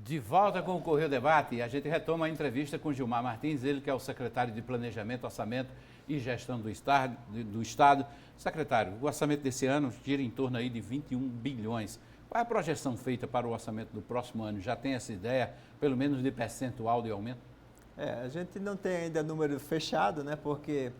De volta com o Correio Debate, a gente retoma a entrevista com Gilmar Martins, ele que é o secretário de Planejamento, Orçamento e Gestão do Estado. Secretário, o orçamento desse ano gira em torno aí de 21 bilhões. Qual é a projeção feita para o orçamento do próximo ano? Já tem essa ideia, pelo menos de percentual de aumento? A gente não tem ainda número fechado, né? Porque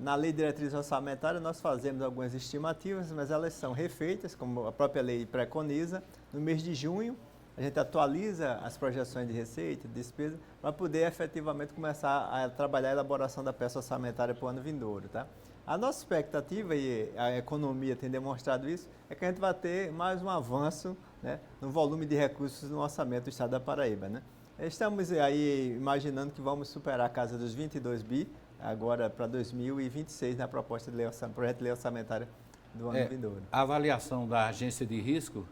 na Lei de Diretriz Orçamentária nós fazemos algumas estimativas, mas elas são refeitas, como a própria lei preconiza, no mês de junho. A gente atualiza as projeções de receita, de despesa, para poder efetivamente começar a trabalhar a elaboração da peça orçamentária para o ano vindouro. Tá? A nossa expectativa, e a economia tem demonstrado isso, é que a gente vai ter mais um avanço, né, no volume de recursos no orçamento do Estado da Paraíba. Né? Estamos aí imaginando que vamos superar a casa dos 22 bi, agora para 2026, na proposta de projeto de lei orçamentária do ano vindouro. A avaliação da agência de risco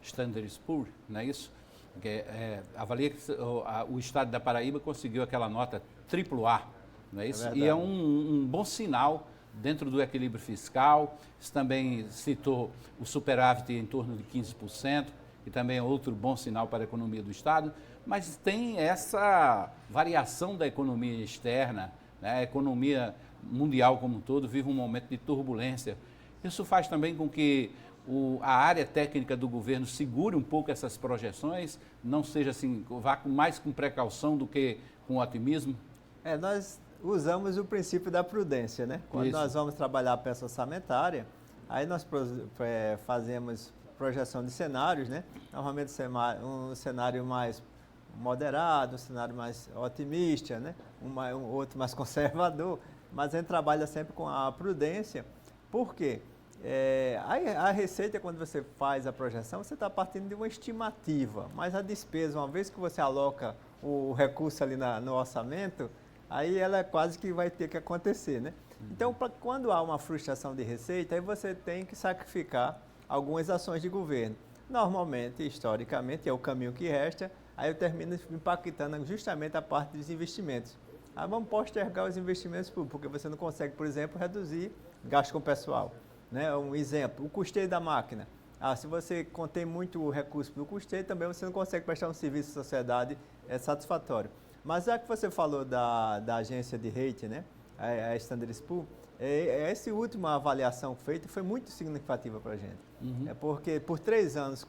Standard & Poor's, não é isso? Avalia que o Estado da Paraíba conseguiu aquela nota AAA, não é isso? E é um bom sinal dentro do equilíbrio fiscal. Você também citou o superávit em torno de 15%, que também é outro bom sinal para a economia do Estado, mas tem essa variação da economia externa, né? A economia mundial como um todo vive um momento de turbulência. Isso faz também com que a área técnica do governo segure um pouco essas projeções, não seja assim, vá mais com precaução do que com otimismo? Nós usamos o princípio da prudência, né? Quando nós vamos trabalhar a peça orçamentária, aí nós fazemos projeção de cenários, né? Normalmente um cenário mais moderado, um cenário mais otimista, né? Outro mais conservador, mas a gente trabalha sempre com a prudência. Por quê? A receita, quando você faz a projeção, você está partindo de uma estimativa, mas a despesa, uma vez que você aloca o recurso ali no orçamento, aí ela quase que vai ter que acontecer, né? Então, quando há uma frustração de receita, aí você tem que sacrificar algumas ações de governo. Normalmente, historicamente, é o caminho que resta, aí eu termino impactando justamente a parte dos investimentos. Aí vamos postergar os investimentos públicos, porque você não consegue, por exemplo, reduzir gasto com o pessoal. Né? Um exemplo, o custeio da máquina. Se você contém muito recurso para o custeio, também você não consegue prestar um serviço à sociedade satisfatório. Mas já que você falou da agência de rating, né? A Standard & Poor's, essa última avaliação feita foi muito significativa para a gente. É porque por 3 anos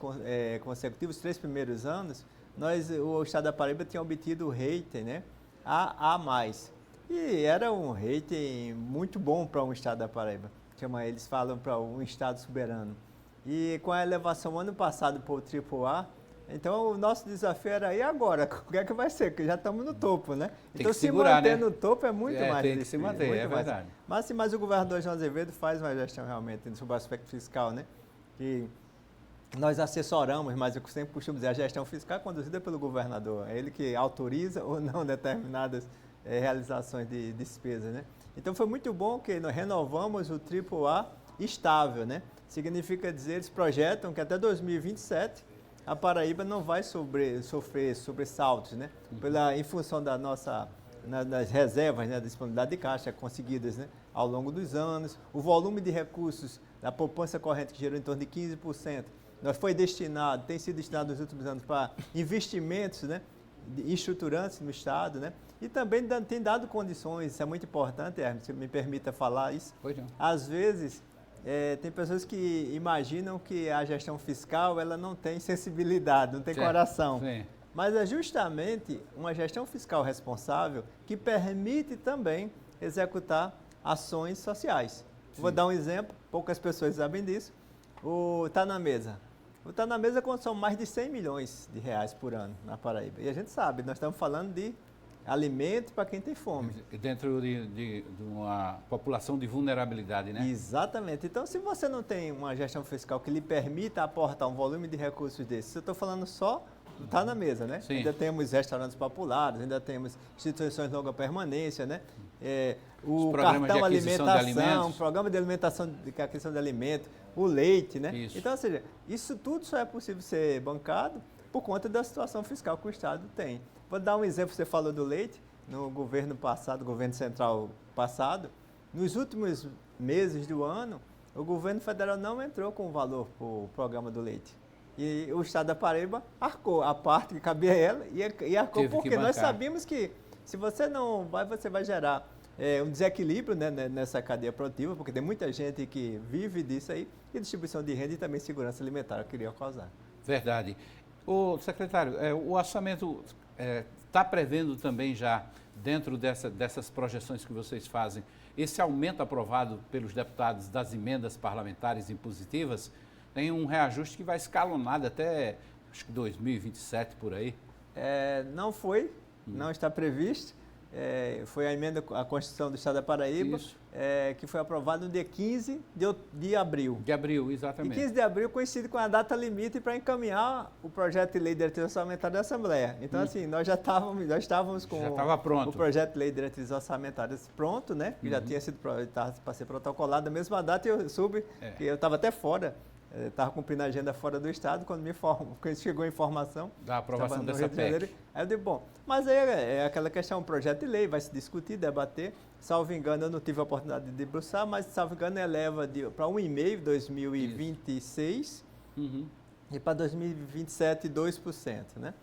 consecutivos, os 3 primeiros anos, o Estado da Paraíba tinha obtido o rating, né? A+. E era um rating muito bom para um Estado da Paraíba. Eles falam para um Estado soberano. E com a elevação ano passado para o AAA, então o nosso desafio era, e agora? O que é que vai ser? Porque já estamos no topo, né? Tem então que segurar, manter, né? No topo é muito mais difícil. Tem que se manter, verdade. Mas o governador João Azevedo faz uma gestão realmente sobre o aspecto fiscal, né? Que nós assessoramos, mas eu sempre costumo dizer, a gestão fiscal é conduzida pelo governador. É ele que autoriza ou não determinadas realizações de despesa, né? Então foi muito bom que nós renovamos o AAA estável, né? Significa dizer, eles projetam que até 2027 a Paraíba não vai sofrer sobressaltos, né? Em função das reservas, né? Da disponibilidade de caixa conseguidas, né? Ao longo dos anos, o volume de recursos da poupança corrente que gerou em torno de 15%, tem sido destinado nos últimos anos para investimentos, né? Estruturantes no Estado, né? E também tem dado condições, isso é muito importante, Hermes, se me permita falar isso. Pois não. Às vezes, tem pessoas que imaginam que a gestão fiscal ela não tem sensibilidade, não tem coração. Sim. Mas é justamente uma gestão fiscal responsável que permite também executar ações sociais. Vou dar um exemplo, poucas pessoas sabem disso. O Tá na Mesa. O Tá na Mesa são mais de 100 milhões de reais por ano na Paraíba. E a gente sabe, nós estamos falando de alimento para quem tem fome. Dentro de uma população de vulnerabilidade, né? Exatamente. Então, se você não tem uma gestão fiscal que lhe permita aportar um volume de recursos desses, eu estou falando só do Tá na Mesa, né? Sim. Ainda temos restaurantes populares, ainda temos instituições de longa permanência, né? O cartão alimentação, o programa de alimentação, a questão de alimento, o leite, né? Isso. Então, ou seja, isso tudo só é possível ser bancado por conta da situação fiscal que o Estado tem. Vou dar um exemplo, você falou do leite, no governo passado, governo central passado, nos últimos meses do ano, o governo federal não entrou com o valor para o programa do leite. E o Estado da Paraíba arcou a parte que cabia a ela e arcou Teve que porque nós bancar. sabíamos que se você não vai, você vai gerar um desequilíbrio, né, nessa cadeia produtiva, porque tem muita gente que vive disso aí, e distribuição de renda e também segurança alimentar eu queria causar. Verdade. O secretário, o orçamento está prevendo também já, dentro dessas projeções que vocês fazem, esse aumento aprovado pelos deputados das emendas parlamentares impositivas, tem um reajuste que vai escalonado até, acho que 2027 por aí? Não foi, não está previsto. Foi a emenda à Constituição do Estado da Paraíba, que foi aprovada no dia 15 de abril. De abril, exatamente. E 15 de abril coincide com a data limite para encaminhar o projeto de lei de diretriz orçamentária da Assembleia. Então, assim, nós estávamos com pronto. O projeto de lei de diretriz orçamentárias pronto, né? Que já tinha sido para ser protocolado na mesma data e eu soube que eu estava até fora. Estava cumprindo a agenda fora do Estado, quando chegou a informação da aprovação dessa PEC. Aí eu digo, bom, mas aí é aquela questão, um projeto de lei, vai se discutir, debater. Salvo engano, eu não tive a oportunidade de debruçar, mas salvo engano, eleva para 1,5% em 2026 e para 2027, 2%. Né?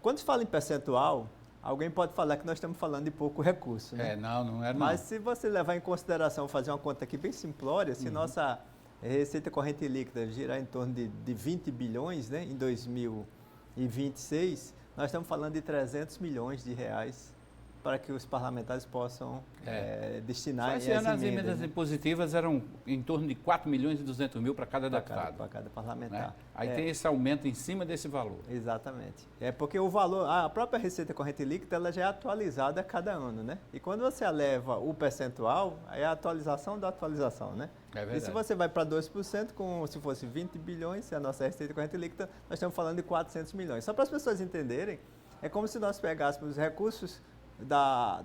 Quando se fala em percentual, alguém pode falar que nós estamos falando de pouco recurso. Né? Não é não. Mas se você levar em consideração, fazer uma conta aqui bem simplória, se nossa receita corrente líquida girar em torno de 20 bilhões, né, em 2026, nós estamos falando de 300 milhões de reais para que os parlamentares possam destinar esse ano as emendas impositivas eram em torno de 4 milhões e 200 mil para cada deputado. Para cada parlamentar. Né? Aí tem esse aumento em cima desse valor. Exatamente. Porque o valor, a própria receita corrente líquida, ela já é atualizada a cada ano, né? E quando você eleva o percentual, aí é a atualização da atualização, né? É verdade. E se você vai para 2%, se fosse 20 bilhões, se a nossa receita corrente líquida, nós estamos falando de 400 milhões. Só para as pessoas entenderem, é como se nós pegássemos os recursos da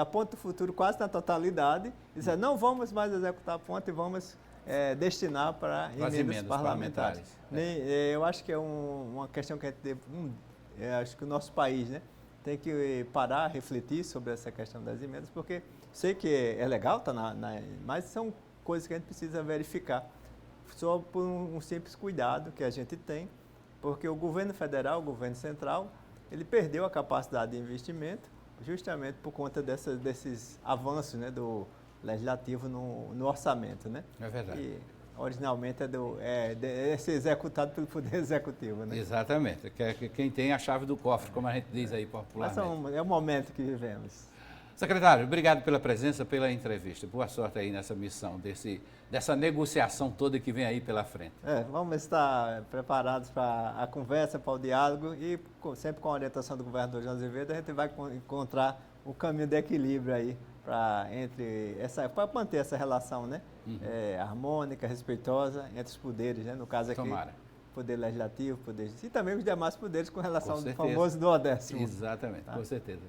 ponte do futuro quase na totalidade e dizer, não vamos mais executar a ponte e vamos destinar para emendas parlamentares. Eu acho que é uma questão que a gente deve, acho que o nosso país, né, tem que parar, refletir sobre essa questão das emendas, porque sei que é legal, mas são coisas que a gente precisa verificar, só por um simples cuidado que a gente tem, porque o governo federal, o governo central, ele perdeu a capacidade de investimento justamente por conta desses avanços, né, do legislativo no orçamento. Né? É verdade. E originalmente é ser executado pelo Poder Executivo. Né? Exatamente. Quem tem a chave do cofre, como a gente diz aí popularmente. Mas é o momento que vivemos. Secretário, obrigado pela presença, pela entrevista. Boa sorte aí nessa missão, dessa negociação toda que vem aí pela frente. Vamos estar preparados para a conversa, para o diálogo e sempre com a orientação do governador João Azevedo, a gente vai encontrar o caminho de equilíbrio aí para manter essa relação, né? Harmônica, respeitosa entre os poderes, né? No caso aqui, Tomara. Poder Legislativo, Poder Judiciário e também os demais poderes com relação ao famoso do 10º. Exatamente, com certeza.